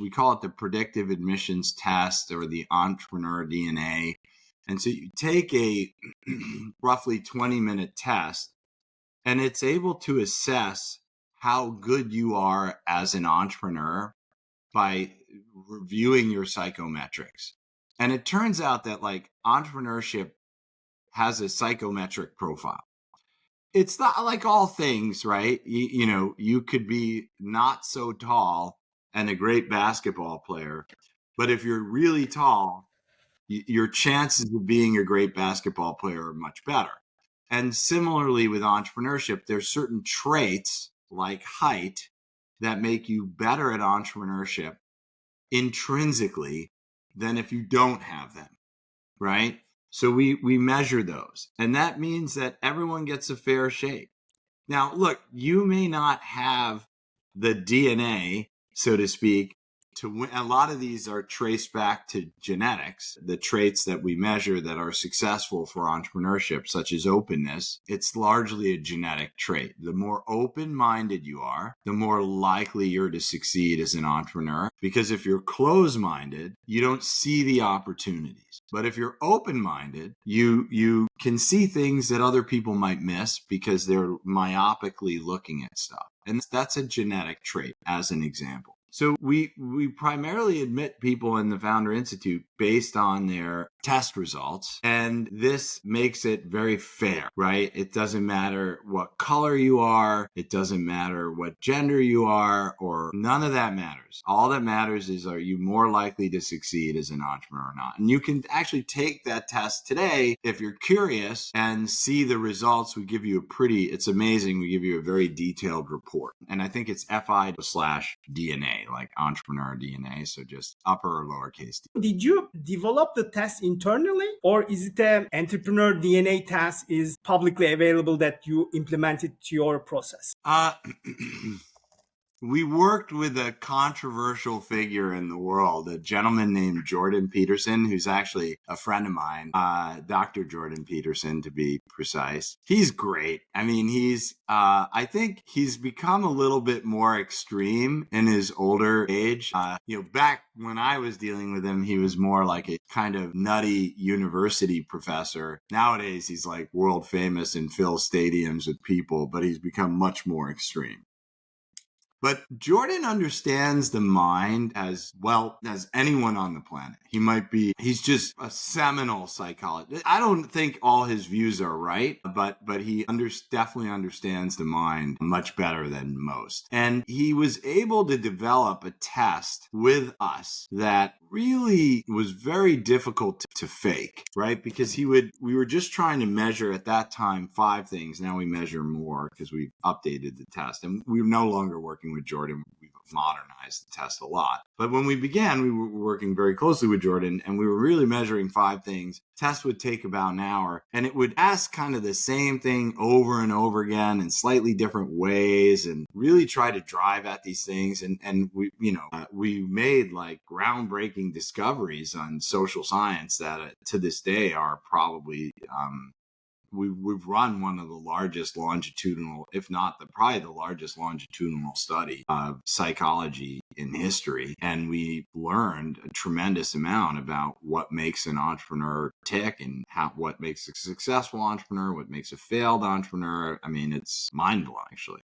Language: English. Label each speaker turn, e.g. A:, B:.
A: We call it the predictive admissions test or the entrepreneur DNA. And so you take a roughly 20-minute test, and it's able to assess how good you are as an entrepreneur by reviewing your psychometrics. And it turns out that like entrepreneurship has a psychometric profile. It's not like all things, right? You could be not so tall and a great basketball player, but if you're really tall, your chances of being a great basketball player are much better. And similarly with entrepreneurship, there's certain traits like height that make you better at entrepreneurship intrinsically than if you don't have them, right? So we measure those, and that means that everyone gets a fair shake. Now, look, you may not have the DNA, so to speak, to win. A lot of these are traced back to genetics, the traits that we measure that are successful for entrepreneurship, such as openness. It's largely a genetic trait. The more open-minded you are, the more likely you're to succeed as an entrepreneur. Because if you're closed-minded, you don't see the opportunities. But if you're open-minded, you can see things that other people might miss because they're myopically looking at stuff. And that's a genetic trait, as an example. So we primarily admit people in the Founder Institute based on their test results, and this makes it very fair, right? It doesn't matter what color you are, it doesn't matter what gender you are, or none of that matters. All that matters is, are you more likely to succeed as an entrepreneur or not? And you can actually take that test today if you're curious and see the results. We give you it's amazing. We give you a very detailed report. And I think it's FI/DNA, like entrepreneur DNA. So just upper or lowercase d.
B: Did you develop the test internally, or is it an entrepreneur DNA test is publicly available that you implemented to your process?
A: We worked with a controversial figure in the world, a gentleman named Jordan Peterson, who's actually a friend of mine, Dr. Jordan Peterson, to be precise. He's great. I mean, I think he's become a little bit more extreme in his older age. Back when I was dealing with him, he was more like a kind of nutty university professor. Nowadays, he's like world famous and fills stadiums with people, but he's become much more extreme. But Jordan understands the mind as well as anyone on the planet. He's just a seminal psychologist. I don't think all his views are right, but he definitely understands the mind much better than most. And he was able to develop a test with us that really was very difficult to fake, right? Because we were just trying to measure at that time 5 things. Now we measure more because we've updated the test, and we're no longer working with Jordan. We've modernized the test a lot. But when we began, we were working very closely with Jordan, and we were really measuring 5 things. Test would take about an hour, and it would ask kind of the same thing over and over again in slightly different ways, and really try to drive at these things. And we made like groundbreaking discoveries on social science that to this day are probably we've run one of the largest longitudinal, if not probably the largest longitudinal study of psychology in history. And we learned a tremendous amount about what makes an entrepreneur tick and what makes a successful entrepreneur, what makes a failed entrepreneur. I mean, it's mind-blowing, actually.